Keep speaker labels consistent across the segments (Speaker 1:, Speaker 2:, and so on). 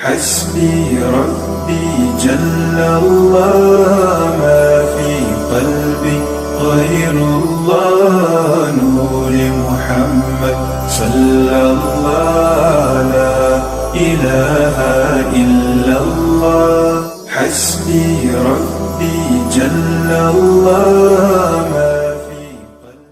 Speaker 1: حسبي ربي جل الله ما في قلبي غير الله نور محمد صلى الله لا إله إلا الله حسبي ربي جل الله ما في قلبي.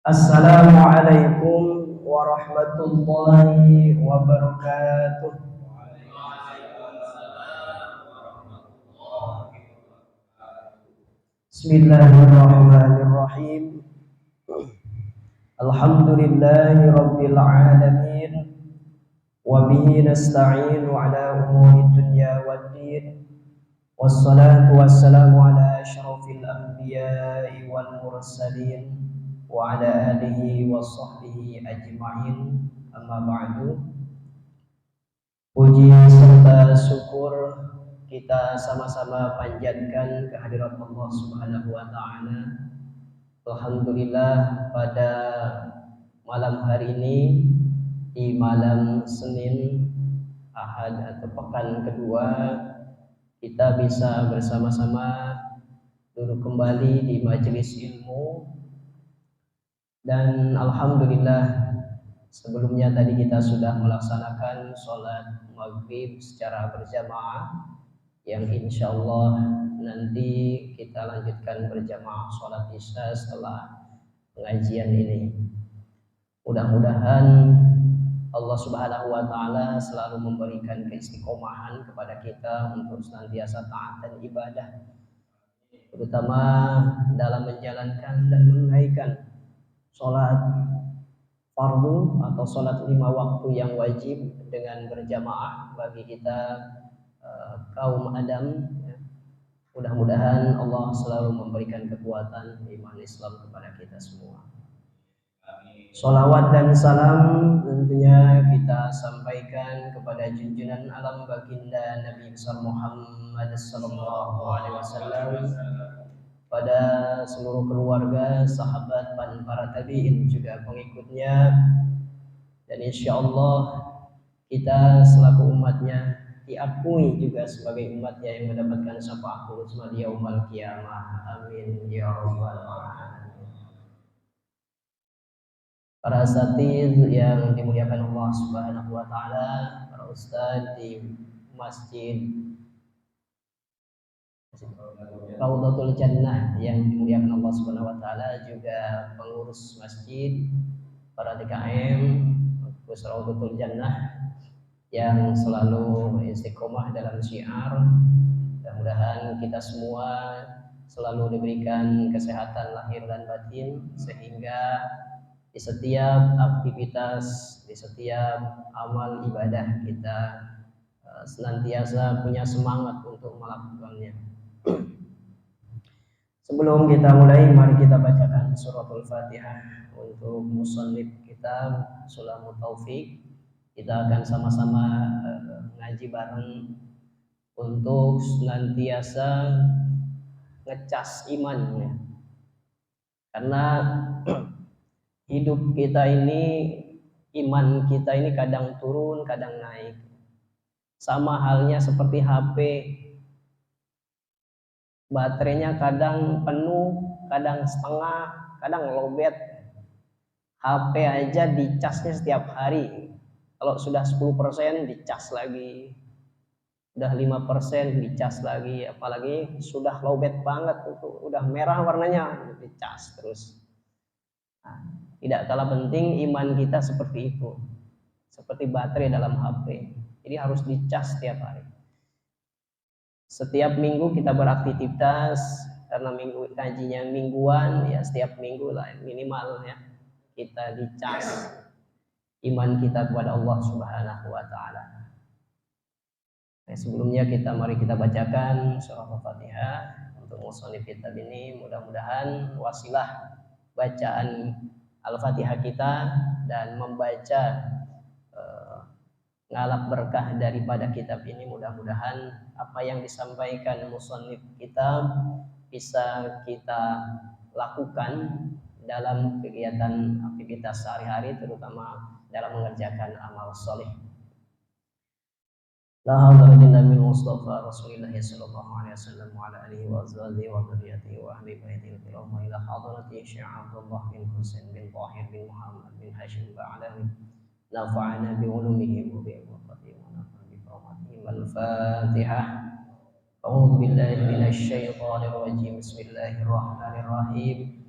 Speaker 2: Assalamualaikum warahmatullahi wabarakatuh. Bismillahirrahmanirrahim. Alhamdulillahi rabbil alamin. Wa bihi nasta'inu ala umuri dunya waddin. Wassalatu wassalamu ala asyrafil anbiya'i wal mursalin wa ala alihi wa sahbihi ajma'in. Amma ba'du. Puji serta syukur kita sama-sama panjatkan kehadirat Allah Subhanahu wa taala. Alhamdulillah pada malam hari ini, di malam Senin, Ahad atau pekan kedua, kita bisa bersama-sama duduk kembali di majelis ilmu. Dan alhamdulillah sebelumnya tadi kita sudah melaksanakan sholat maghrib secara berjamaah, yang insya Allah nanti kita lanjutkan berjamaah sholat isya setelah pengajian ini. Mudah-mudahan Allah Subhanahu wa taala selalu memberikan keistiqomahan kepada kita untuk senantiasa taat dan ibadah, terutama dalam menjalankan dan menunaikan sholat fardu atau sholat 5 waktu yang wajib dengan berjamaah bagi kita kaum Adam. Mudah-mudahan Allah selalu memberikan kekuatan iman Islam kepada kita semua. Sholawat dan salam tentunya kita sampaikan kepada junjungan alam baginda Nabi besar Muhammad sallallahu alaihi wasallam, pada seluruh keluarga, sahabat, dan para tabi'in juga pengikutnya, dan insya Allah kita selaku umatnya diakui juga sebagai umatnya yang mendapatkan syafaatul uzma di yaumil qiyamah. Amin ya rabbal alamin. Para asatidz yang dimuliakan Allah Subhanahu wa taala, para ustadz di Masjid Raudhatul Jannah yang dimuliakan Allah Subhanahu wa taala, juga pengurus masjid, para DKM pengurus Raudhatul Jannah yang selalu istiqomah dalam syiar. Mudah-mudahan kita semua selalu diberikan kesehatan lahir dan batin, sehingga di setiap aktivitas, di setiap amal ibadah kita senantiasa punya semangat untuk melakukannya. Sebelum kita mulai, mari kita bacakan suratul Fatihah untuk musannif kita Sulamut Taufik. Kita akan sama-sama ngaji bareng untuk senantiasa ngecas iman ya. Karena hidup kita ini, iman kita ini kadang turun, kadang naik. Sama halnya seperti HP. Baterainya kadang penuh, kadang setengah, kadang lowbat. HP aja dicasnya setiap hari. Kalau sudah 10% dicas lagi, udah 5% dicas lagi, apalagi sudah lowbat banget, udah merah warnanya dicas terus. Nah, tidak kalah penting iman kita seperti itu, seperti baterai dalam HP. Jadi harus dicas setiap hari. Setiap minggu kita beraktivitas, karena minggu kajinya mingguan ya, setiap minggu lah minimal ya kita dicas iman kita kepada Allah Subhanahu wa taala. Sebelumnya mari kita bacakan surah Al-Fatihah untuk musannif kitab ini. Mudah-mudahan wasilah bacaan Al-Fatihah kita dan membaca ngalap berkah daripada kitab ini, mudah-mudahan apa yang disampaikan musannif kitab bisa kita lakukan dalam kegiatan aktivitas sehari-hari, terutama dalam mengerjakan amal soleh. La haula illa bil Mustafa Rasulillah sallallahu alaihi wasallam wa ala alihi wa azwajihi wa dzurriyyatihi wa ahli baitihi al-kiram wa ila hadrati Syekh Abdullah bin Husain bin Tahir bin Muhammad bin Hashim Ba'alawi nafa'ana bi ulumihi wa bi barakatihi wa nafa'ana bi barakatihi. Al-Fatihah. A'udzu billahi minasy syaithanir rajim. Bismillahir rahmanir rahim.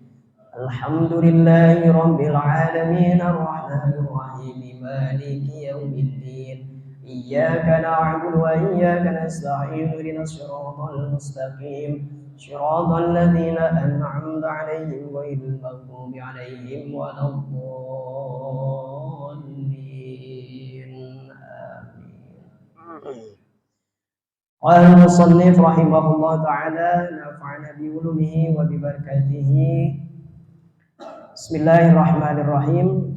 Speaker 2: Alhamdulillahi rabbil alamin arrahmanir rahim maliki yaumiddin. إياك نعبد وإياك نستعين اهدنا الصراط المستقيم صراط الذين أنعمت عليهم غير المغضوب عليهم ولا الضالين آمين. قال المصنف رحمه الله تعالى نفعنا بعلومه وببركاته. بسم الله الرحمن الرحيم.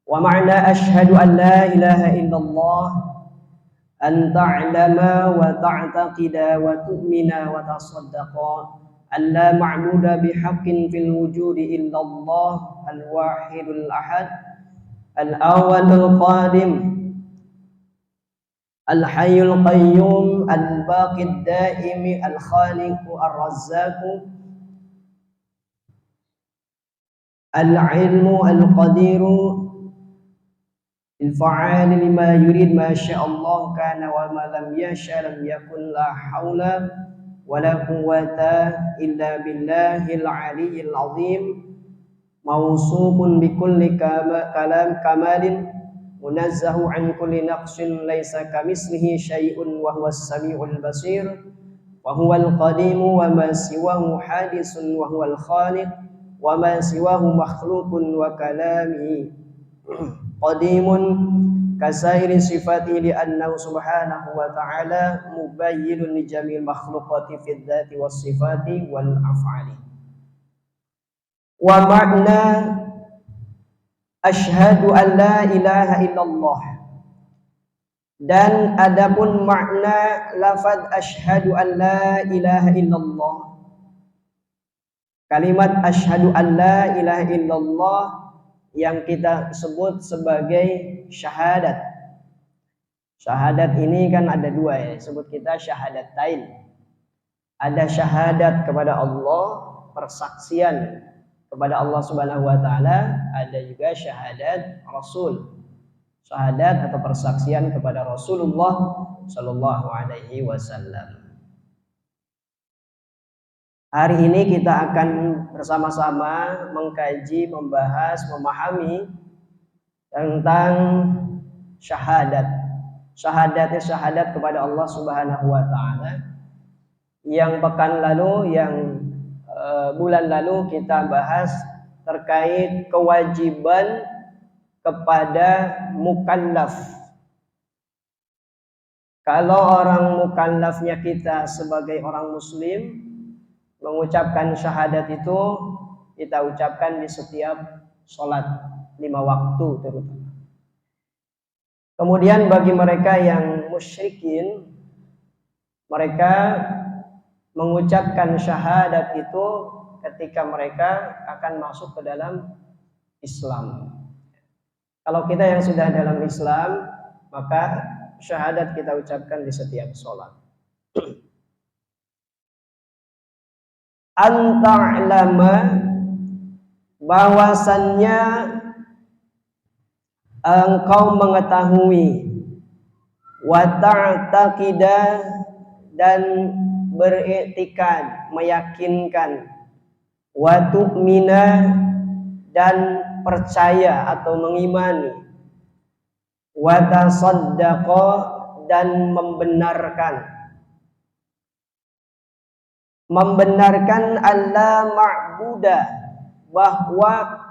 Speaker 2: ومعنى أشهد أن لا إله إلا الله أن تعلم وتعتقد وتؤمن وتصدق أن لا معبود بحق في الوجود إلا الله الواحد الأحد الأول القادم الحي القيوم الباقي الدائم الخالق الرزاق العلم القدير الفعال لما يريد ما شاء الله كان وما لم يشاء لم يكن لا حول ولا قوة إلا بالله العلي العظيم موصوف بكل كلام كمال منزه عن كل نقص ليس كمثله شيء وهو السميع البصير وهو القديم وما سواه حادث وهو الخالق وما سواه مخلوق وكلامه قديم كسائر صفاته لأنه سبحانه وتعالى مبين لجميع المخلوقات في الذات والصفات والأفعال. ومعنى أشهد أن لا إله إلا الله. Dan adapun makna lafaz asyhadu an la ilaha illallah, kalimat asyhadu an la ilaha illallah yang kita sebut sebagai syahadat. Syahadat ini kan ada dua ya, sebut kita syahadatain. Ada syahadat kepada Allah, persaksian kepada Allah Subhanahu wa taala, ada juga syahadat Rasul. Syahadat atau persaksian kepada Rasulullah sallallahu alaihi wasallam. Hari ini kita akan bersama-sama mengkaji, membahas, memahami tentang syahadat. Syahadat kepada Allah Subhanahu wa taala. Yang pekan lalu, bulan lalu kita bahas terkait kewajiban kepada mukallaf. Kalau orang mukallafnya kita sebagai orang muslim, mengucapkan syahadat itu kita ucapkan di setiap sholat 5 waktu terutama. Kemudian bagi mereka yang musyrikin, mereka mengucapkan syahadat itu ketika mereka akan masuk ke dalam Islam. Kalau kita yang sudah dalam Islam, maka syahadat kita ucapkan di setiap sholat. Anta'lama, bahwasannya engkau mengetahui, wa ta'taqida, dan beriktikad, meyakinkan, wa tu'mina, dan percaya atau mengimani, wa tasaddaqa, dan membenarkan Allah ma'buda, bahwa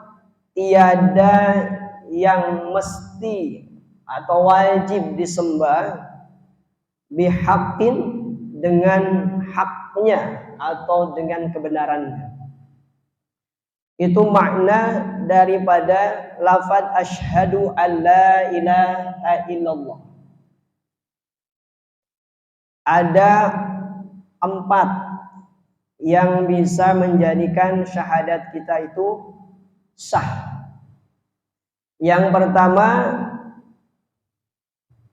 Speaker 2: tiada yang mesti atau wajib disembah, bihaqqin, dengan haknya atau dengan kebenarannya. Itu makna daripada lafaz asyhadu an la ilaha illallah. Ada 4 yang bisa menjadikan syahadat kita itu sah. Yang pertama,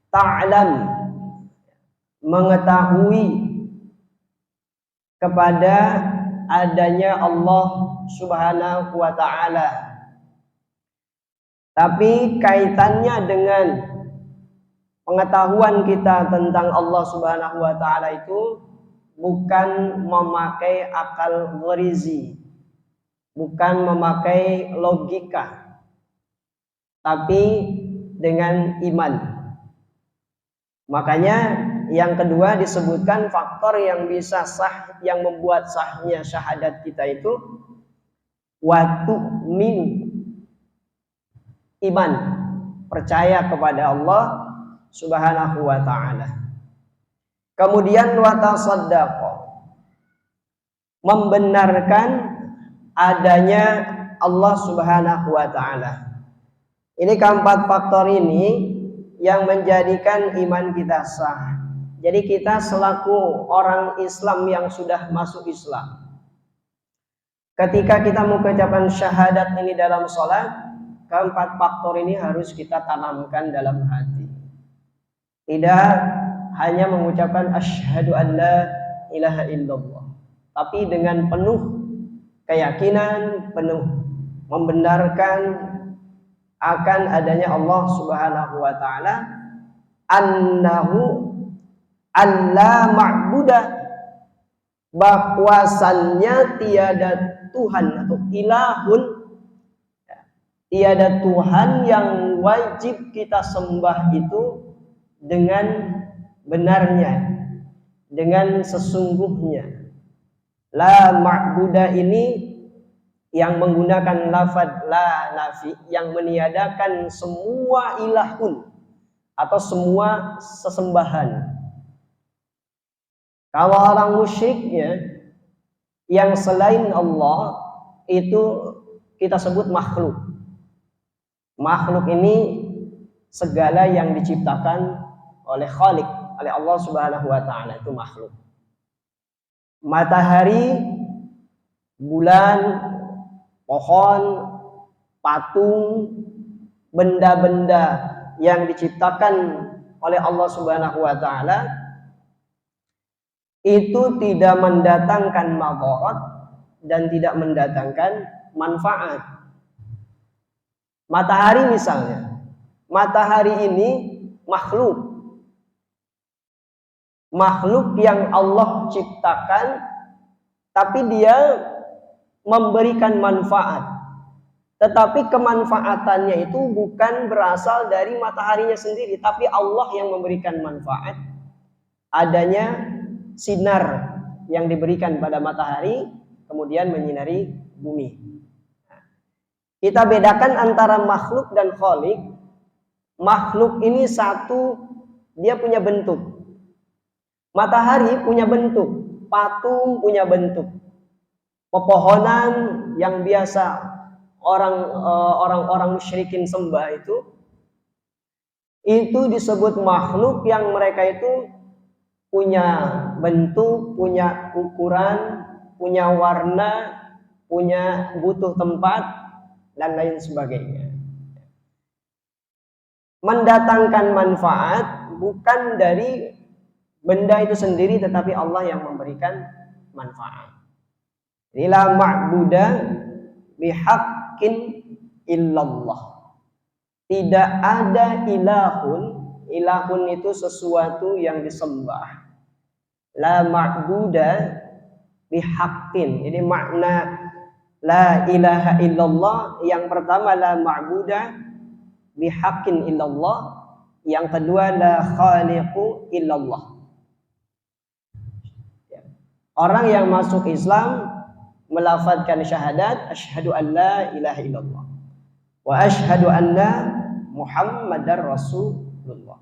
Speaker 2: ta'lam, mengetahui kepada adanya Allah Subhanahu wa ta'ala. Tapi kaitannya dengan pengetahuan kita tentang Allah Subhanahu wa ta'ala itu bukan memakai akal gharizi, bukan memakai logika, tapi dengan iman. Makanya yang kedua disebutkan faktor yang bisa sah, yang membuat sahnya syahadat kita itu wa tu'minu, iman, percaya kepada Allah Subhanahu wa ta'ala. Kemudian wa tasaddaqa, membenarkan adanya Allah Subhanahu wa ta'ala. Ini keempat faktor ini yang menjadikan iman kita sah. Jadi kita selaku orang Islam yang sudah masuk Islam, ketika kita mengucapkan syahadat ini dalam sholat, keempat faktor ini harus kita tanamkan dalam hati. Tidak hanya mengucapkan asyhadu an la ilaha illallah, tapi dengan penuh keyakinan, penuh membenarkan akan adanya Allah Subhanahu wa ta'ala, annahu alla ma'budah, bahwasannya tiada Tuhan atau ilahun, tiada Tuhan yang wajib kita sembah itu dengan benarnya, dengan sesungguhnya. La ma'budah ini yang menggunakan lafaz la nafi, yang meniadakan semua ilahun atau semua sesembahan. Kalau orang musyriknya yang selain Allah itu kita sebut makhluk. Makhluk ini segala yang diciptakan oleh Khalik, oleh Allah Subhanahu wa ta'ala, itu makhluk. Matahari, bulan, pohon, patung, benda-benda yang diciptakan oleh Allah Subhanahu wa ta'ala itu tidak mendatangkan madarat dan tidak mendatangkan manfaat. Matahari misalnya, matahari ini makhluk yang Allah ciptakan, tapi dia memberikan manfaat, tetapi kemanfaatannya itu bukan berasal dari mataharinya sendiri, tapi Allah yang memberikan manfaat. Adanya sinar yang diberikan pada matahari kemudian menyinari bumi. Kita bedakan antara makhluk dan khalik. Makhluk ini satu, dia punya bentuk. Matahari punya bentuk, patung punya bentuk. Pepohonan yang biasa orang-orang musyrikin sembah itu disebut makhluk yang mereka itu punya bentuk, punya ukuran, punya warna, punya butuh tempat dan lain sebagainya. Mendatangkan manfaat bukan dari benda itu sendiri, tetapi Allah yang memberikan manfaat. La ma'buda bihaqqin illallah. Tidak ada ilahun. Ilahun itu sesuatu yang disembah. La ma'buda bihaqqin. Jadi makna la ilaha illallah yang pertama la ma'buda bihaqqin illallah, yang kedua la khaliqu illallah. Orang yang masuk Islam melafadzkan syahadat asyhadu an la ilaha illallah wa asyhadu anna Muhammadar Rasulullah.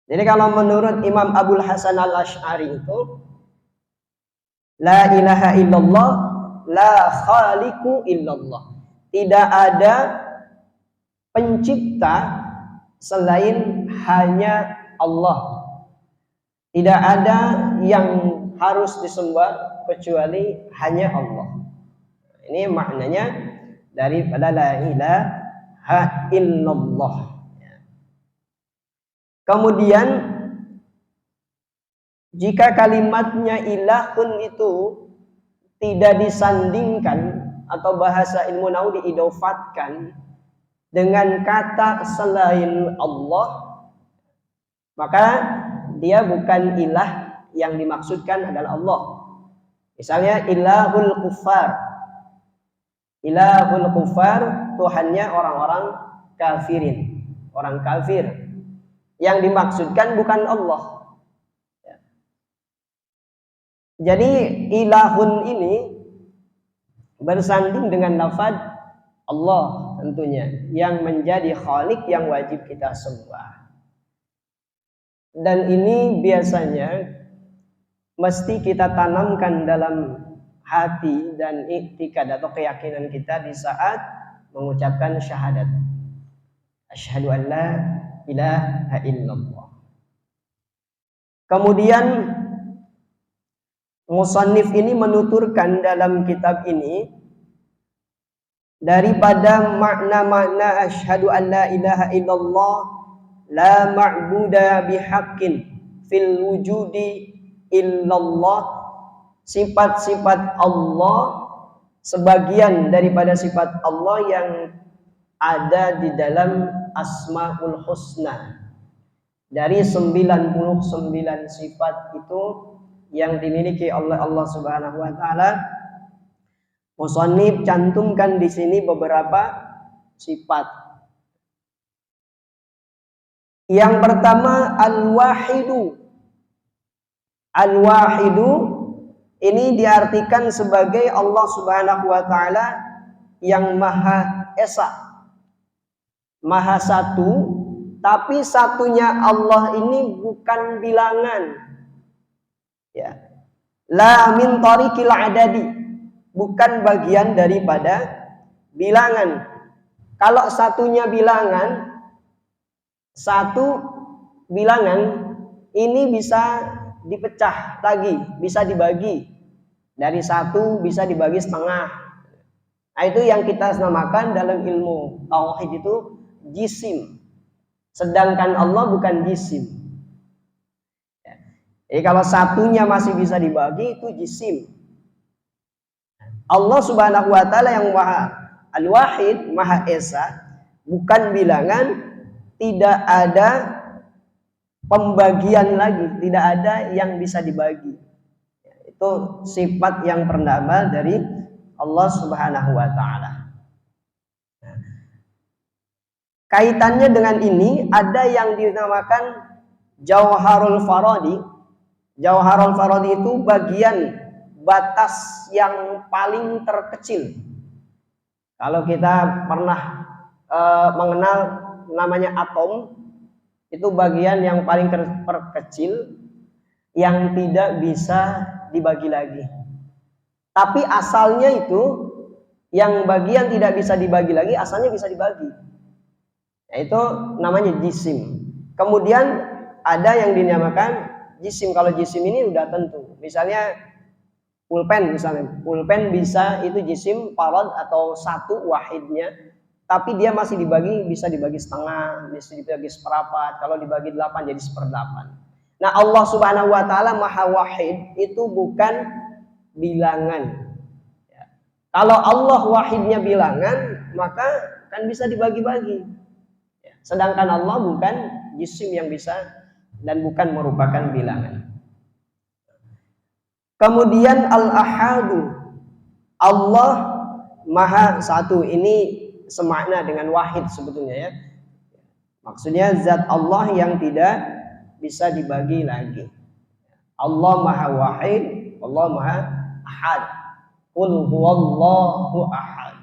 Speaker 2: Jadi kalau menurut Imam Abul Hasan Al-Asy'ari itu la ilaha illallah la khaliqu illallah. Tidak ada pencipta selain hanya Allah. Tidak ada yang harus disembah kecuali hanya Allah. Ini maknanya daripada la ilaha illallah. Kemudian jika kalimatnya ilahun itu tidak disandingkan atau bahasa ilmu nahwu diidofatkan dengan kata selain Allah, maka dia bukan ilah, yang dimaksudkan adalah Allah. Misalnya ilahul kufar. Ilahul kufar, Tuhannya orang-orang kafirin, orang kafir. Yang dimaksudkan bukan Allah. Jadi ilahun ini bersanding dengan lafaz Allah tentunya, yang menjadi khalik yang wajib kita sembah. Dan ini biasanya mesti kita tanamkan dalam hati dan i'tikad atau keyakinan kita di saat mengucapkan syahadat. Asyhadu an la ilaha illallah. Kemudian musannif ini menuturkan dalam kitab ini daripada makna-makna asyhadu an la ilaha illallah la ma'buda bihaqqin fil wujudi illallah, sifat-sifat Allah, sebagian daripada sifat Allah yang ada di dalam Asmaul Husna. Dari 99 sifat itu yang dimiliki oleh Allah Subhanahu wa taala, musannif cantumkan di sini beberapa sifat. Yang pertama al-wahidu. Al-wahidu ini diartikan sebagai Allah Subhanahu wa taala yang Maha Esa, Maha Satu, tapi satunya Allah ini bukan bilangan. Ya. La min tariqil adadi, bukan bagian daripada bilangan. Kalau satunya bilangan, satu bilangan ini bisa dipecah lagi, bisa dibagi. Dari satu bisa dibagi setengah. Nah, itu yang kita namakan dalam ilmu tauhid itu jisim. Sedangkan Allah bukan jisim. Jadi kalau satunya masih bisa dibagi itu jisim. Allah Subhanahu wa taala yang Maha Al-Wahid, Maha Esa, bukan bilangan, tidak ada pembagian lagi, tidak ada yang bisa dibagi. Itu sifat yang pertama dari Allah Subhanahu wa taala. Kaitannya dengan ini ada yang dinamakan Jauharul Faradi. Jauharul Faradi itu bagian batas yang paling terkecil. Kalau kita pernah mengenal namanya atom, itu bagian yang paling terkecil yang tidak bisa dibagi lagi. Tapi asalnya itu yang bagian tidak bisa dibagi lagi, asalnya bisa dibagi. Itu namanya jisim. Kemudian ada yang dinamakan jisim. Kalau jisim ini udah tentu. Misalnya pulpen, pulpen bisa itu jisim farad atau satu wahidnya, tapi dia masih bisa dibagi setengah, bisa dibagi seperempat. Kalau dibagi 8 jadi 1/8. Nah, Allah Subhanahu wa taala Maha Wahid itu bukan bilangan. Ya. Kalau Allah wahidnya bilangan, maka kan bisa dibagi-bagi. Ya. Sedangkan Allah bukan jisim yang bisa dan bukan merupakan bilangan. Kemudian al-ahadu, Allah Maha Satu, ini semakna dengan wahid sebetulnya ya. Maksudnya zat Allah yang tidak bisa dibagi lagi. Allah Maha Wahid, Allah Maha Ahad. Qul huwallahu ahad.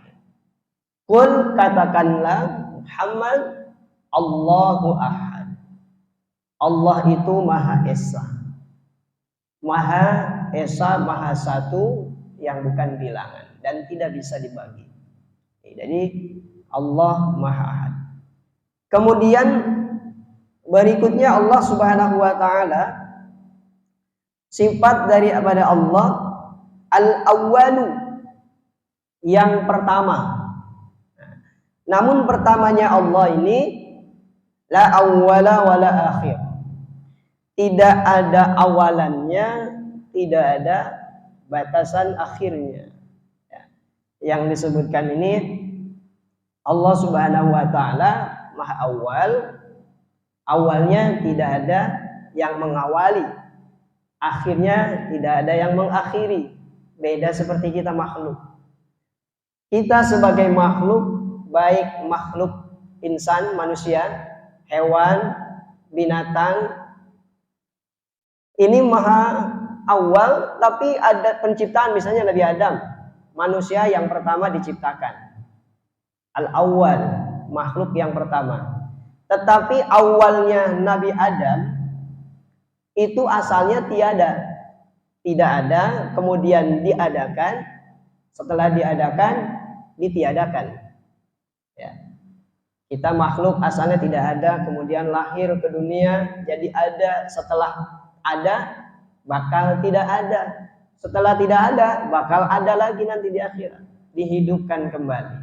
Speaker 2: Qul, katakanlah Muhammad, Allahu ahad. Allah itu Maha Esa. Maha Esa, Maha Satu yang bukan bilangan dan tidak bisa dibagi. Jadi Allah Maha Ahad. Kemudian berikutnya Allah Subhanahu wa taala Sifat daripada Allah al-awwalu, yang pertama. Namun pertamanya Allah ini la awwala wala akhir. Tidak ada awalannya, tidak ada batasan akhirnya. Yang disebutkan ini Allah Subhanahu wa taala Maha Awal. Awalnya tidak ada yang mengawali, akhirnya tidak ada yang mengakhiri. Beda seperti kita makhluk. Kita sebagai makhluk, baik makhluk insan, manusia, hewan, binatang, ini maha awal, tapi ada penciptaan, misalnya Nabi Adam, manusia yang pertama diciptakan. Al-awwal, makhluk yang pertama. Tetapi awalnya Nabi Adam itu asalnya tiada. Tidak ada, kemudian diadakan, setelah diadakan, ditiadakan. Ya. Kita makhluk asalnya tidak ada, kemudian lahir ke dunia, jadi ada. Setelah ada, bakal tidak ada. Setelah tidak ada, bakal ada lagi nanti di akhirat. Dihidupkan kembali.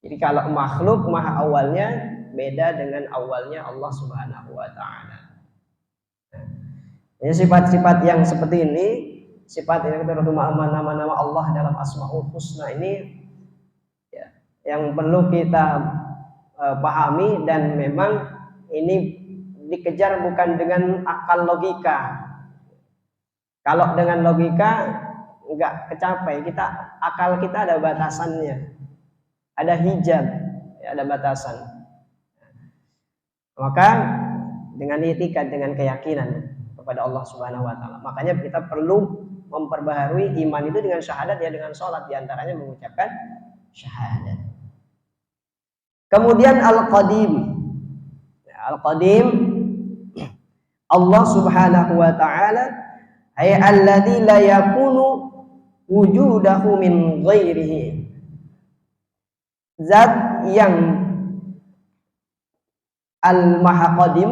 Speaker 2: Jadi kalau makhluk maha awalnya beda dengan awalnya Allah Subhanahu wa taala. Ini sifat-sifat yang seperti ini, sifat yang terutama nama-nama Allah dalam Asmaul Husna ini ya, yang perlu kita pahami, dan memang ini dikejar bukan dengan akal logika. Kalau dengan logika enggak kecapai, akal kita ada batasannya. Ada hijab, ya, ada batasan. Maka dengan itikad, dengan keyakinan kepada Allah Subhanahu wa taala. Makanya kita perlu memperbaharui iman itu dengan syahadat, ya, dengan sholat, diantaranya mengucapkan syahadat. Kemudian al-qadim. Al-qadim, Allah Subhanahu wa taala ay alladzi la yakunu wujudahu min ghairihi. Zat yang al-maha qadim,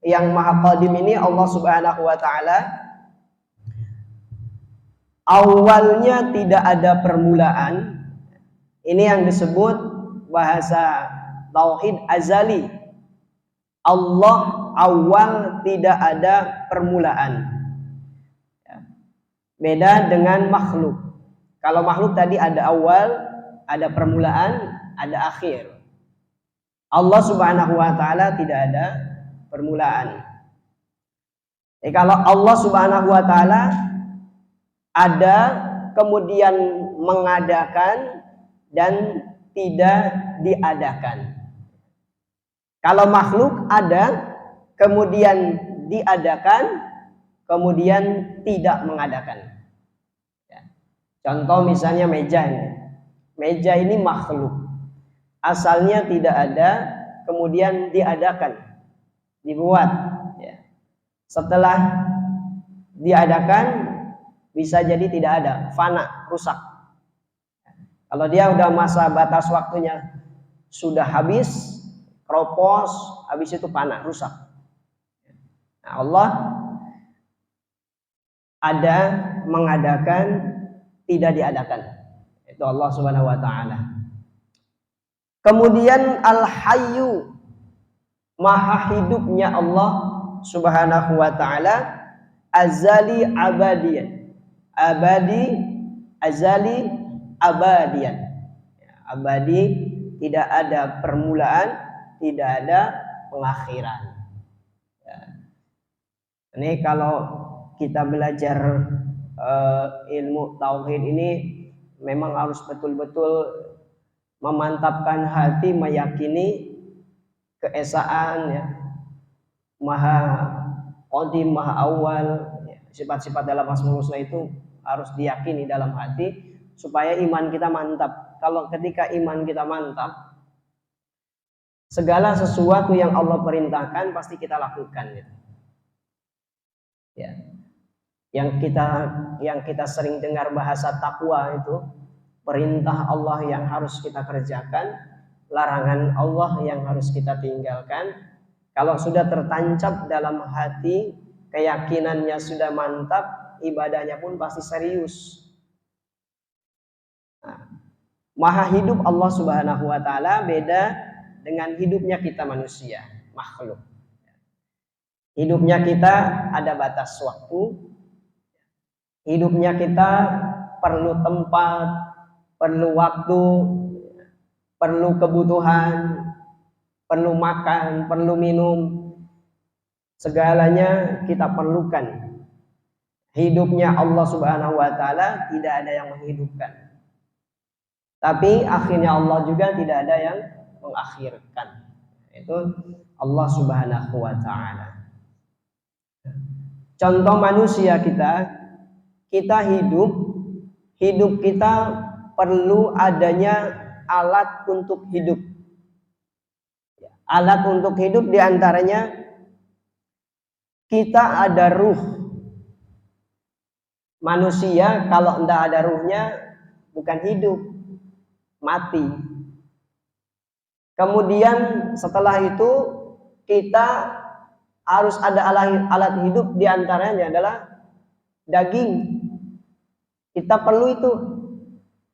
Speaker 2: yang maha qadim ini Allah Subhanahu wa taala awalnya tidak ada permulaan. Ini yang disebut bahasa tauhid azali. Allah awal, tidak ada permulaan. Beda dengan makhluk. Kalau makhluk tadi ada awal, ada permulaan, ada akhir. Allah Subhanahu wa taala tidak ada permulaan. Kalau Allah Subhanahu wa taala ada, kemudian mengadakan dan tidak diadakan. Kalau makhluk ada, kemudian diadakan, kemudian tidak mengadakan. Contoh misalnya meja ini. Meja ini makhluk. Asalnya tidak ada, kemudian diadakan, dibuat. Ya. Setelah diadakan, bisa jadi tidak ada, fana, rusak. Kalau dia udah masa batas waktunya sudah habis, kropos, habis itu fana, rusak. Nah, Allah ada, mengadakan, tidak diadakan. Itu Allah Subhanahu wa taala. Kemudian al-hayyu, maha hidupnya Allah Subhanahu wa taala, azali abadiyan. Abadi, azali, abadiyan. Abadi, tidak ada permulaan, tidak ada pengakhiran. Ini kalau kita belajar ilmu tauhid ini memang harus betul-betul memantapkan hati, meyakini keesaan, ya, maha qadim, maha awal, ya, sifat-sifat dalam Asmaul Husna itu harus diyakini dalam hati supaya iman kita mantap. Kalau ketika iman kita mantap, segala sesuatu yang Allah perintahkan pasti kita lakukan, gitu. Ya. Yang kita sering dengar bahasa takwa itu, perintah Allah yang harus kita kerjakan, larangan Allah yang harus kita tinggalkan. Kalau sudah tertancap dalam hati, keyakinannya sudah mantap, ibadahnya pun pasti serius. Nah, maha hidup Allah Subhanahu wa taala beda dengan hidupnya kita manusia, makhluk. Hidupnya kita ada batas waktu. Hidupnya kita perlu tempat, perlu waktu, perlu kebutuhan, perlu makan, perlu minum. Segalanya kita perlukan. Hidupnya Allah Subhanahu wa taala tidak ada yang menghidupkan. Tapi akhirnya Allah juga tidak ada yang mengakhirkan. Itu Allah Subhanahu wa taala. Contoh manusia kita hidup kita perlu adanya alat untuk hidup. Alat untuk hidup diantaranya kita ada ruh. Manusia kalau tidak ada ruhnya bukan hidup, mati. Kemudian setelah itu kita harus ada alat hidup, diantaranya adalah daging. Kita perlu itu.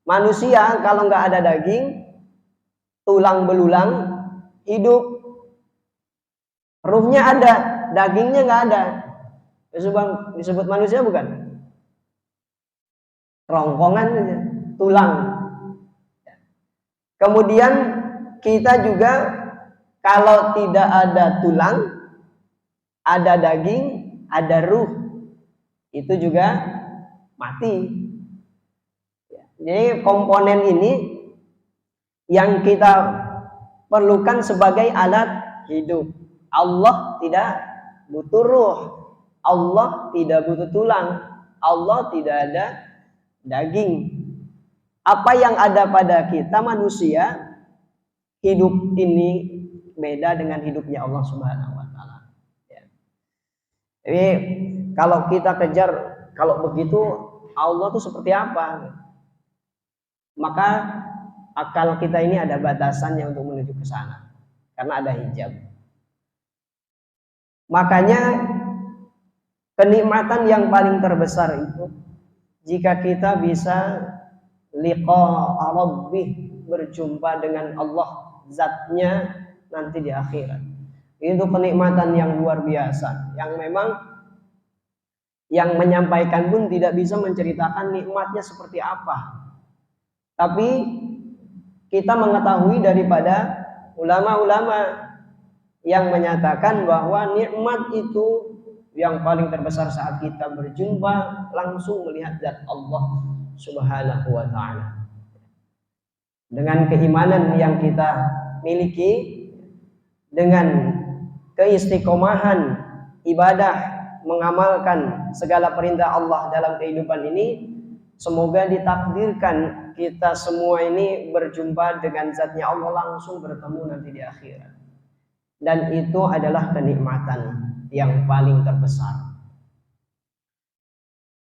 Speaker 2: Manusia kalau nggak ada daging, tulang belulang, hidup. Ruhnya ada, dagingnya nggak ada. Disebut manusia bukan? Rongkongan aja, tulang. Kemudian kita juga kalau tidak ada tulang, ada daging, ada ruh, itu juga mati. Jadi komponen ini yang kita perlukan sebagai alat hidup. Allah tidak butuh ruh, Allah tidak butuh tulang, Allah tidak ada daging. Apa yang ada pada kita manusia, hidup ini beda dengan hidupnya Allah Subhanahu wa taala. Jadi kalau kita kejar, kalau begitu Allah itu seperti apa? Maka akal kita ini ada batasannya untuk menuju ke sana, karena ada hijab. Makanya kenikmatan yang paling terbesar itu jika kita bisa liqa rabbih, berjumpa dengan Allah zatnya nanti di akhirat. Itu kenikmatan yang luar biasa, yang memang yang menyampaikan pun tidak bisa menceritakan nikmatnya seperti apa. Tapi kita mengetahui daripada ulama-ulama yang menyatakan bahwa nikmat itu yang paling terbesar saat kita berjumpa langsung melihat zat Allah Subhanahu wa taala. Dengan keimanan yang kita miliki, dengan keistiqomahan ibadah, mengamalkan segala perintah Allah dalam kehidupan ini, semoga ditakdirkan kita semua ini berjumpa dengan zatnya Allah, langsung bertemu nanti di akhirat. Dan itu adalah kenikmatan yang paling terbesar.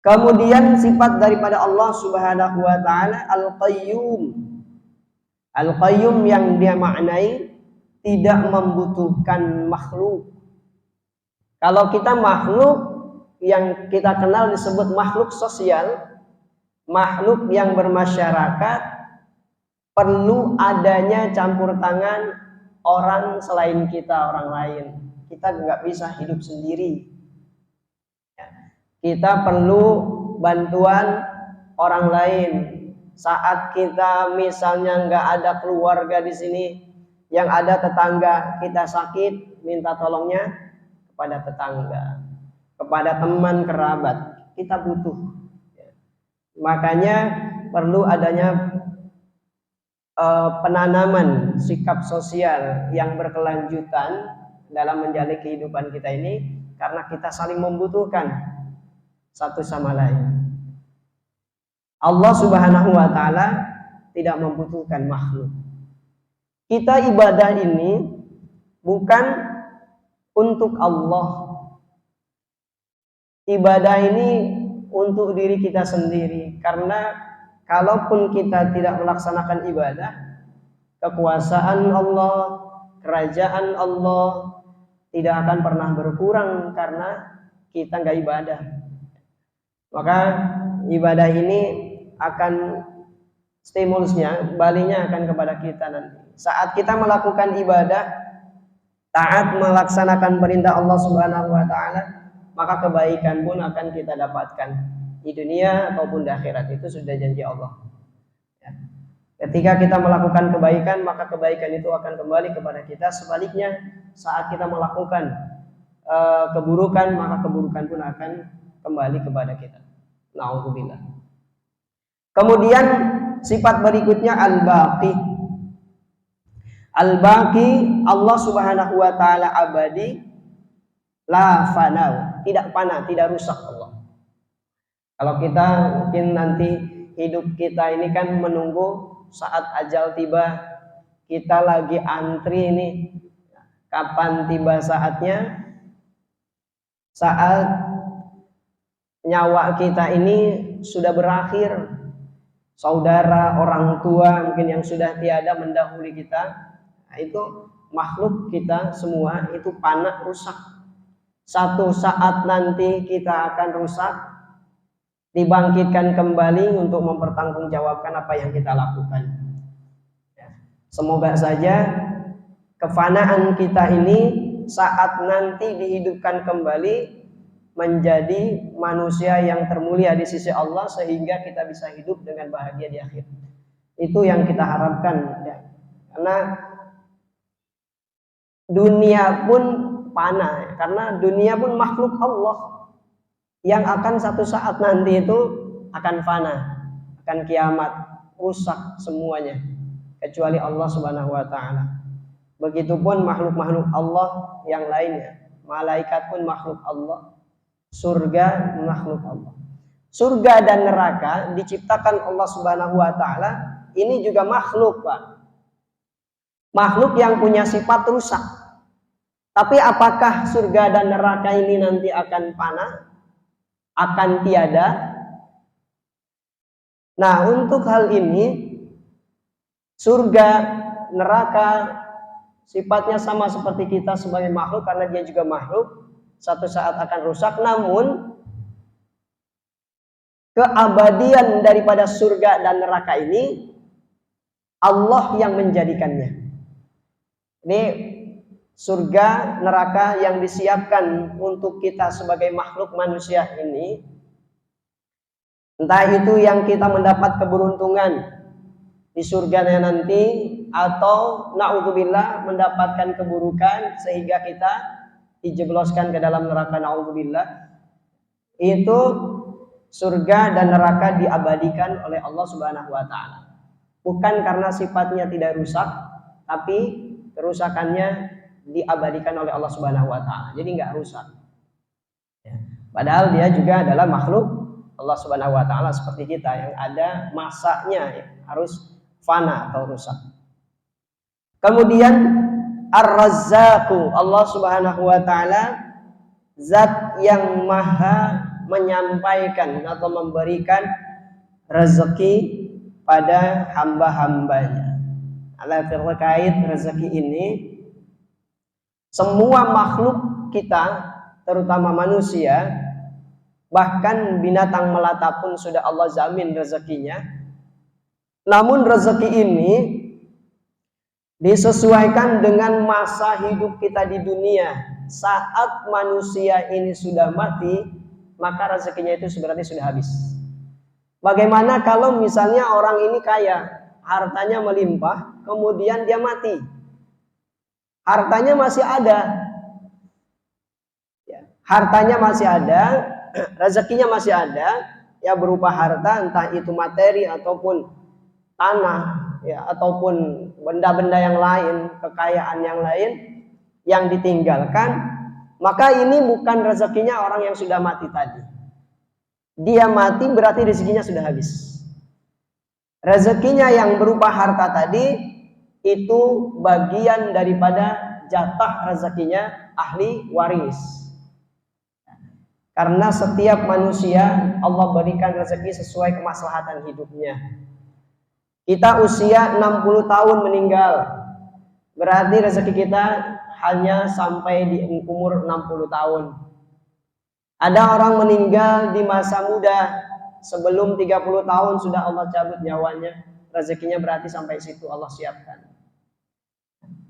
Speaker 2: Kemudian sifat daripada Allah Subhanahu wa taala Al-Qayyum. Al-Qayyum yang dia maknai tidak membutuhkan makhluk. Kalau kita makhluk yang kita kenal disebut makhluk sosial, makhluk yang bermasyarakat, perlu adanya campur tangan orang selain kita, orang lain. Kita nggak bisa hidup sendiri. Kita perlu bantuan orang lain. Saat kita misalnya nggak ada keluarga di sini, yang ada tetangga kita sakit, minta tolongnya kepada tetangga, kepada teman kerabat. Kita butuh. Makanya perlu adanya penanaman sikap sosial yang berkelanjutan dalam menjalani kehidupan kita ini, karena kita saling membutuhkan satu sama lain. Allah Subhanahu wa taala tidak membutuhkan makhluk. Kita ibadah ini bukan untuk Allah. Ibadah ini untuk diri kita sendiri, karena kalaupun kita tidak melaksanakan ibadah, kekuasaan Allah, kerajaan Allah tidak akan pernah berkurang, karena kita nggak ibadah. Maka ibadah ini akan stimulusnya, balinya akan kepada kita nanti. Saat kita melakukan ibadah, taat melaksanakan perintah Allah Subhanahu wa taala, maka kebaikan pun akan kita dapatkan di dunia ataupun di akhirat. Itu sudah janji Allah. Ya. Ketika kita melakukan kebaikan, maka kebaikan itu akan kembali kepada kita. Sebaliknya, saat kita melakukan keburukan, maka keburukan pun akan kembali kepada kita. Na'udzubillah. Kemudian sifat berikutnya al-baqi. Al-baqi, Allah Subhanahu wa taala abadi, la fanau, tidak fana, tidak rusak Allah. Kalau kita mungkin nanti hidup kita ini kan menunggu saat ajal tiba, kita lagi antri ini, kapan tiba saatnya? Saat nyawa kita ini sudah berakhir, saudara, orang tua mungkin yang sudah tiada mendahului kita, nah, itu makhluk kita semua itu fana, rusak. Satu saat nanti kita akan rusak, dibangkitkan kembali untuk mempertanggungjawabkan apa yang kita lakukan. Semoga saja kefanaan kita ini saat nanti dihidupkan kembali menjadi manusia yang termulia di sisi Allah, sehingga kita bisa hidup dengan bahagia di akhir. Itu yang kita harapkan, ya. Karena dunia pun fana, karena dunia pun makhluk Allah yang akan satu saat nanti itu akan fana, akan kiamat, rusak semuanya kecuali Allah Subhanahu wa taala. Begitupun makhluk-makhluk Allah yang lainnya. Malaikat pun makhluk Allah, surga makhluk Allah. Surga dan neraka diciptakan Allah Subhanahu wa taala, ini juga makhluk, Pak. Makhluk yang punya sifat rusak. Tapi apakah surga dan neraka ini nanti akan fana? Akan tiada? Nah, untuk hal ini surga, neraka sifatnya sama seperti kita sebagai makhluk, karena dia juga makhluk, satu saat akan rusak. Namun keabadian daripada surga dan neraka ini Allah yang menjadikannya. Ini surga, neraka yang disiapkan untuk kita sebagai makhluk manusia ini, entah itu yang kita mendapat keberuntungan di surganya nanti, atau na'udzubillah mendapatkan keburukan sehingga kita dijebloskan ke dalam neraka, na'udzubillah. Itu surga dan neraka diabadikan oleh Allah Subhanahu wa taala. Bukan karena sifatnya tidak rusak, tapi kerusakannya diabadikan oleh Allah Subhanahu wa taala. Jadi enggak rusak. Ya. Padahal dia juga adalah makhluk Allah Subhanahu wa taala seperti kita yang ada masanya, ya, harus fana atau rusak. Kemudian Ar-Razzaqu, Allah Subhanahu wa taala zat yang maha menyampaikan atau memberikan rezeki pada hamba-hambanya. Terkait rezeki ini, semua makhluk kita, terutama manusia, bahkan binatang melata pun sudah Allah jamin rezekinya. Namun rezeki ini disesuaikan dengan masa hidup kita di dunia. Saat manusia ini sudah mati, maka rezekinya itu sebenarnya sudah habis. Bagaimana kalau misalnya orang ini kaya, hartanya melimpah, kemudian dia mati, hartanya masih ada, ya, hartanya masih ada, rezekinya masih ada, ya, berupa harta, entah itu materi ataupun tanah, ya, ataupun benda-benda yang lain, kekayaan yang lain yang ditinggalkan, maka ini bukan rezekinya orang yang sudah mati tadi. Dia mati berarti rezekinya sudah habis. Rezekinya yang berupa harta tadi itu bagian daripada jatah rezekinya ahli waris. Karena setiap manusia Allah berikan rezeki sesuai kemaslahatan hidupnya. Kita usia 60 tahun meninggal, berarti rezeki kita hanya sampai di umur 60 tahun. Ada orang meninggal di masa muda, sebelum 30 tahun sudah Allah cabut nyawanya, rezekinya berarti sampai situ Allah siapkan.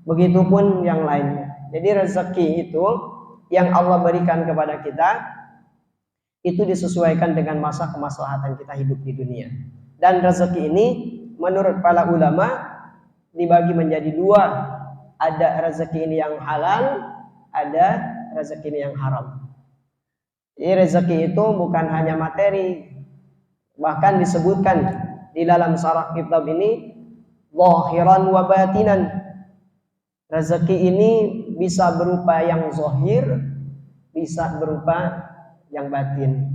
Speaker 2: Begitupun yang lainnya. Jadi rezeki itu yang Allah berikan kepada kita itu disesuaikan dengan masa kemaslahatan kita hidup di dunia. Dan rezeki ini menurut para ulama dibagi menjadi dua. Ada rezeki ini yang halal, ada rezeki ini yang haram. Jadi rezeki itu bukan hanya materi, bahkan disebutkan di dalam syarah kitab ini zahiran wa batinan. Rezeki ini bisa berupa yang zahir, bisa berupa yang batin.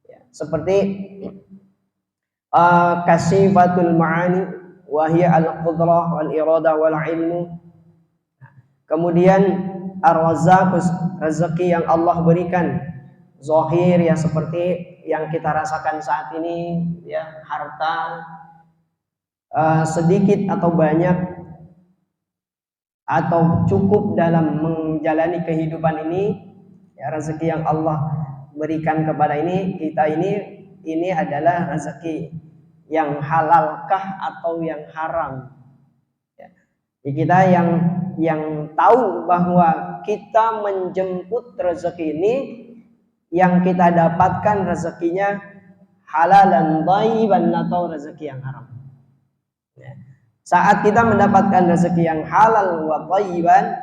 Speaker 2: Ya, seperti kasifatul ma'ani wa hiya al-qudrah wal iradah wal ilmu. Kemudian ar-razzaq, rezeki yang Allah berikan zahir ya seperti yang kita rasakan saat ini ya, harta sedikit atau banyak atau cukup dalam menjalani kehidupan ini ya, rezeki yang Allah berikan kepada kita ini adalah rezeki yang halalkah atau yang haram ya. Jadi kita yang tahu bahwa kita menjemput rezeki ini, yang kita dapatkan rezekinya halalan thayyiban atau rezeki yang haram ya. Saat kita mendapatkan rezeki yang halal wa thayyiban,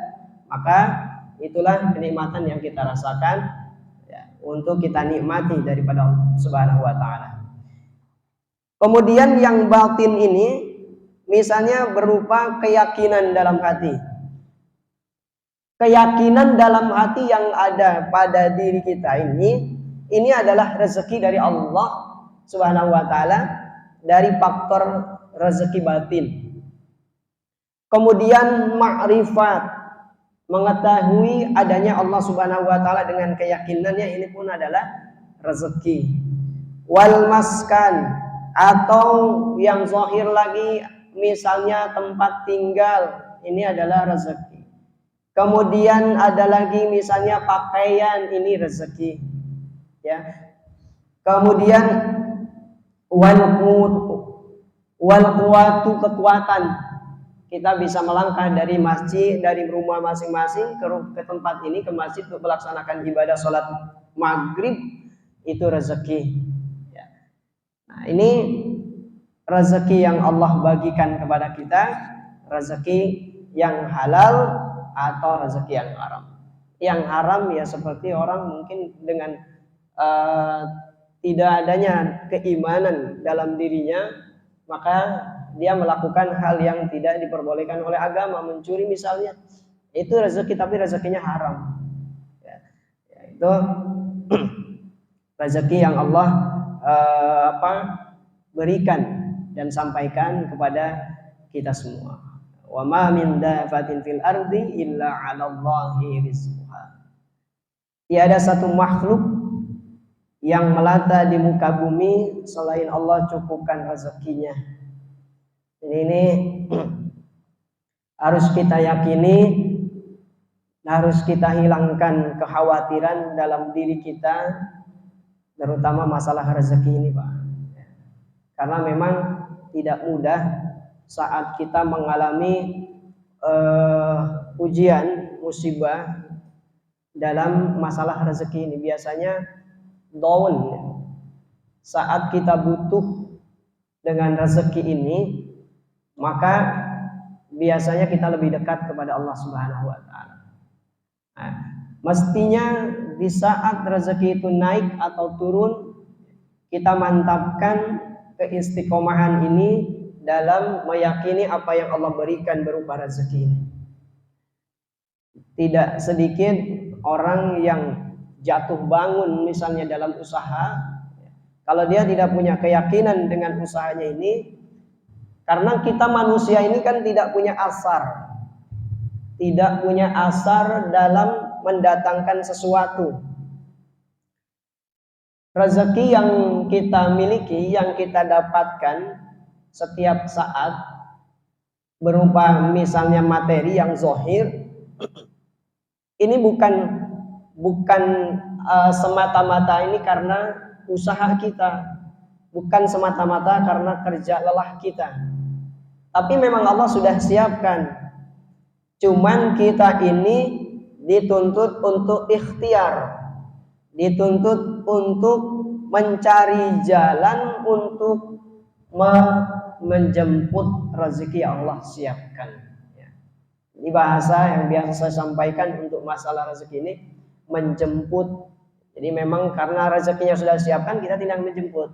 Speaker 2: maka itulah kenikmatan yang kita rasakan ya, untuk kita nikmati daripada Allah Subhanahu wa taala. Kemudian yang batin ini misalnya berupa keyakinan dalam hati. Keyakinan dalam hati yang ada pada diri kita ini adalah rezeki dari Allah Subhanahu wa taala, dari faktor rezeki batin. Kemudian ma'rifat, mengetahui adanya Allah Subhanahu wa taala dengan keyakinannya, ini pun adalah rezeki. Wal maskan, atau yang zahir lagi misalnya tempat tinggal, ini adalah rezeki. Kemudian ada lagi misalnya pakaian, ini rezeki ya. Kemudian wal quwatu, kekuatan. Kita bisa melangkah dari masjid, dari rumah masing-masing ke tempat ini, ke masjid untuk melaksanakan ibadah sholat maghrib, itu rezeki ya. Nah, ini rezeki yang Allah bagikan kepada kita, rezeki yang halal atau rezeki yang haram. Yang haram ya seperti orang mungkin dengan tidak adanya keimanan dalam dirinya, maka dia melakukan hal yang tidak diperbolehkan oleh agama, mencuri misalnya, itu rezeki tapi rezekinya haram ya, itu rezeki yang Allah berikan dan sampaikan kepada kita semua. Wa ma min dafatin fil ardi illa 'ala Allahi rizquha. Tiada satu makhluk yang melata di muka bumi selain Allah cukupkan rezekinya. Ini harus kita yakini, harus kita hilangkan kekhawatiran dalam diri kita, terutama masalah rezeki ini, Pak. Karena memang tidak mudah saat kita mengalami ujian, musibah dalam masalah rezeki ini. Biasanya down saat kita butuh dengan rezeki ini, maka biasanya kita lebih dekat kepada Allah Subhanahu wa taala. Nah, mestinya di saat rezeki itu naik atau turun, kita mantapkan keistiqomahan ini dalam meyakini apa yang Allah berikan berupa rezeki ini. Tidak sedikit orang yang jatuh bangun misalnya dalam usaha, kalau dia tidak punya keyakinan dengan usahanya ini, karena kita manusia ini kan tidak punya asar dalam mendatangkan sesuatu. Rezeki yang kita miliki, yang kita dapatkan setiap saat berupa misalnya materi yang zahir, ini bukan bukan semata-mata ini karena usaha kita, bukan semata-mata karena kerja lelah kita, tapi memang Allah sudah siapkan. Cuman kita ini dituntut untuk ikhtiar, dituntut untuk mencari jalan untuk menjemput rezeki yang Allah siapkan. Ini bahasa yang biasa saya sampaikan untuk masalah rezeki ini, menjemput. Jadi memang karena rezekinya sudah siapkan, kita tidak menjemput.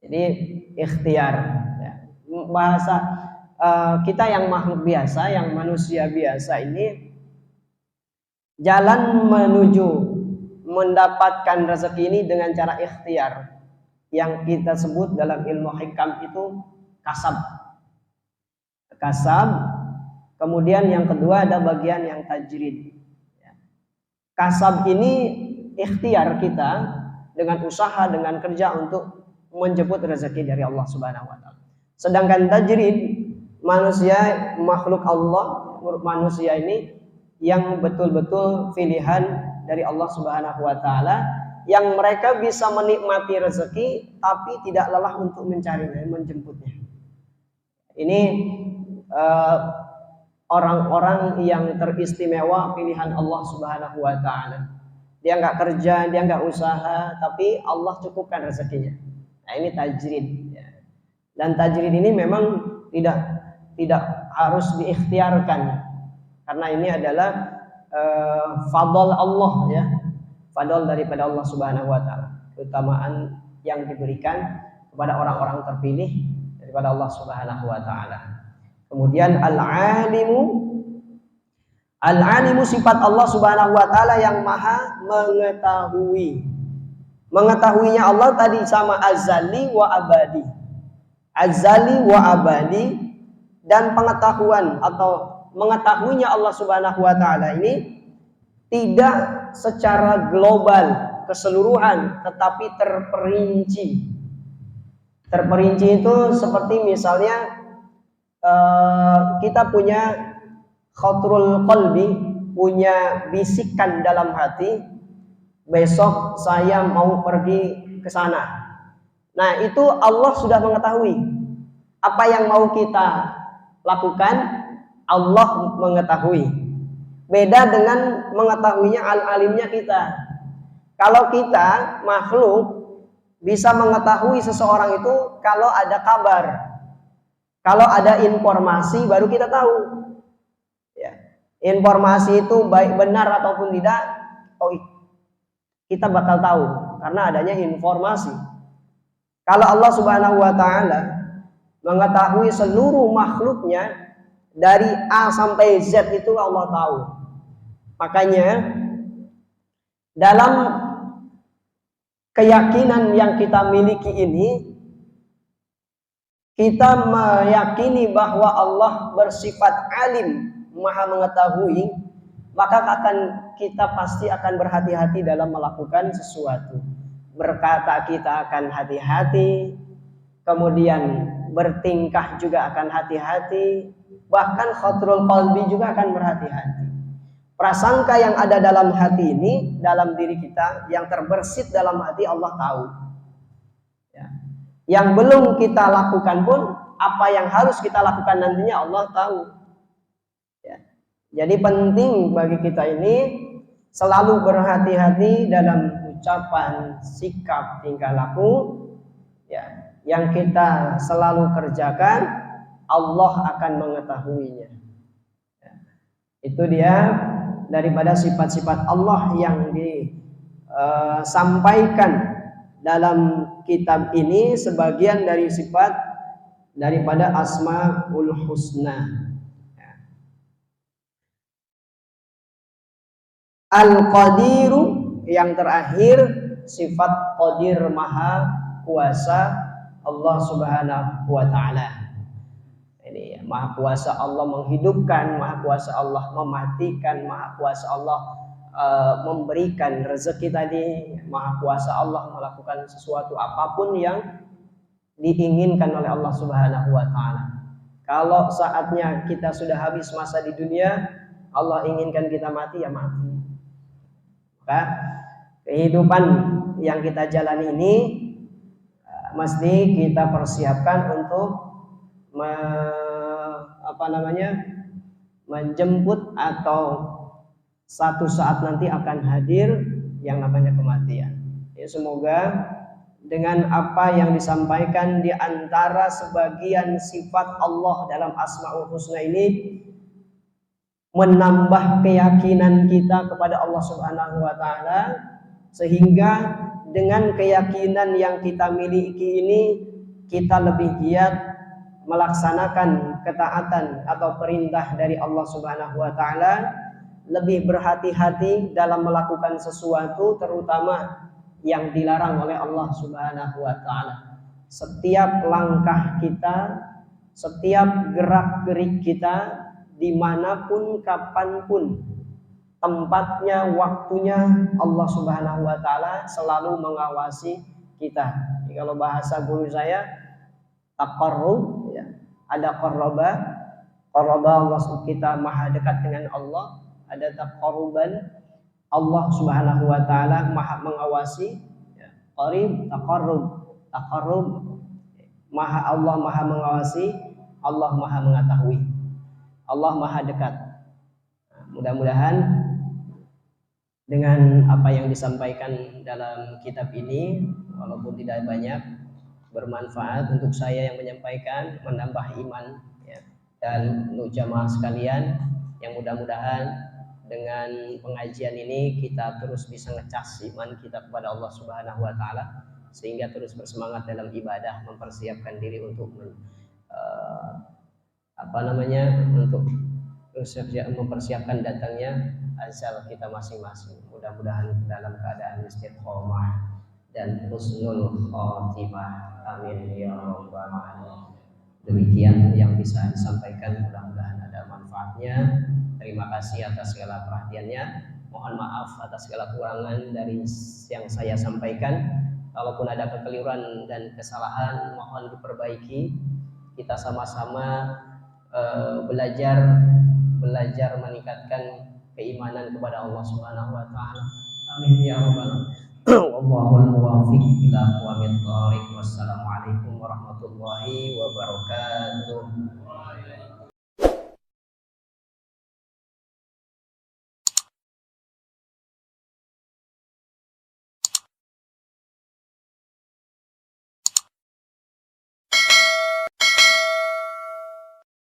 Speaker 2: Jadi ikhtiar. Bahasa kita yang makhluk biasa, yang manusia biasa ini, jalan menuju mendapatkan rezeki ini dengan cara ikhtiar, yang kita sebut dalam ilmu hikam itu kasab. Kemudian yang kedua ada bagian yang tajrid. Kasab ini ikhtiar kita dengan usaha, dengan kerja untuk menjemput rezeki dari Allah Subhanahu wa taala. Sedangkan tajrid, manusia, makhluk Allah, manusia ini yang betul-betul pilihan dari Allah Subhanahu wa taala, yang mereka bisa menikmati rezeki tapi tidak lelah untuk mencarinya, menjemputnya. Ini orang-orang yang teristimewa pilihan Allah Subhanahu wa taala. Dia nggak kerja, dia nggak usaha, tapi Allah cukupkan rezekinya. Nah, ini tajrid. Dan tajrid ini memang tidak harus diikhtiarkan, karena ini adalah fadl Allah, ya, fadl daripada Allah Subhanahu wa taala, keutamaan yang diberikan kepada orang-orang terpilih daripada Allah Subhanahu wa taala. Kemudian al-alimu sifat Allah Subhanahu wa taala yang maha mengetahui. Mengetahuinya Allah tadi sama azali wa abadi. Azali wa abadi, dan pengetahuan atau mengetahuinya Allah Subhanahu wa taala ini tidak secara global, keseluruhan, tetapi terperinci. Terperinci itu seperti misalnya kita punya khatrul qalbi, punya bisikan dalam hati, besok saya mau pergi ke sana. Nah, itu Allah sudah mengetahui apa yang mau kita lakukan, Allah mengetahui. Beda dengan mengetahuinya al-alimnya kita. Kalau kita makhluk bisa mengetahui seseorang itu kalau ada kabar, kalau ada informasi baru kita tahu. Ya. Informasi itu baik benar ataupun tidak, kita bakal tahu karena adanya informasi. Kalau Allah Subhanahu wa taala mengetahui seluruh makhluknya dari A sampai Z, itu Allah tahu. Makanya dalam keyakinan yang kita miliki ini, kita meyakini bahwa Allah bersifat alim, maha mengetahui, maka kita pasti akan berhati-hati dalam melakukan sesuatu. Berkata kita akan hati-hati, kemudian bertingkah juga akan hati-hati, bahkan khatrul qalbi juga akan berhati-hati. Prasangka yang ada dalam hati ini, dalam diri kita, yang terbersit dalam hati, Allah tahu. Ya. Yang belum kita lakukan pun, apa yang harus kita lakukan nantinya Allah tahu. Ya. Jadi penting bagi kita ini selalu berhati-hati dalam ucapan, sikap, tingkah laku, ya, yang kita selalu kerjakan, Allah akan mengetahuinya. Ya. Itu dia daripada sifat-sifat Allah yang disampaikan dalam kitab ini, sebagian dari sifat daripada Asmaul Husna. Al-Qadiru, yang terakhir sifat Qadir, maha kuasa Allah Subhanahu wa taala. Ini maha kuasa Allah menghidupkan, maha kuasa Allah mematikan, maha kuasa Allah memberikan rezeki tadi, maha kuasa Allah melakukan sesuatu apapun yang diinginkan oleh Allah Subhanahu wa taala. Kalau saatnya kita sudah habis masa di dunia, Allah inginkan kita mati, ya mati. Maka kehidupan yang kita jalani ini mesti kita persiapkan untuk menjemput atau satu saat nanti akan hadir yang namanya kematian. Ya, semoga dengan apa yang disampaikan di antara sebagian sifat Allah dalam Asmaul Husna ini menambah keyakinan kita kepada Allah Subhanahu wa taala, sehingga dengan keyakinan yang kita miliki ini kita lebih giat melaksanakan ketaatan atau perintah dari Allah Subhanahu wa taala, lebih berhati-hati dalam melakukan sesuatu terutama yang dilarang oleh Allah Subhanahu wa taala. Setiap langkah kita, setiap gerak-gerik kita, dimanapun, kapanpun, tempatnya, waktunya, Allah Subhanahu wa taala selalu mengawasi kita. Jadi kalau bahasa guru saya, taqarrub, ya, ada qarraba Allah, kita maha dekat dengan Allah. Ada taqarruban, Allah Subhanahu wa taala maha mengawasi, ya. Qarib, taqarrub, Allah maha mengawasi, Allah maha mengetahui, Allah maha dekat. Nah, mudah-mudahan dengan apa yang disampaikan dalam kitab ini, walaupun tidak banyak, bermanfaat untuk saya yang menyampaikan, menambah iman, ya. Dan untuk jamaah sekalian, yang mudah-mudahan dengan pengajian ini kita terus bisa ngecas iman kita kepada Allah Subhanahu wa taala, sehingga terus bersemangat dalam ibadah, mempersiapkan diri untuk untuk mempersiapkan datangnya ajal kita masing-masing. Mudah-mudahan dalam keadaan istiqomah dan husnul khotimah. Amin ya rabbal alamin. Demikian yang bisa disampaikan, mudah-mudahan ada manfaatnya. Terima kasih atas segala perhatiannya. Mohon maaf atas segala kekurangan dari yang saya sampaikan. Kalaupun ada kekeliruan dan kesalahan, mohon diperbaiki. Kita sama-sama belajar meningkatkan keimanan kepada Allah Subhanahu wa taala. Amin ya rabbal alamin. Wallahul muwaffiq ila aqwamit thoriq. Wassalamualaikum warahmatullahi wabarakatuh.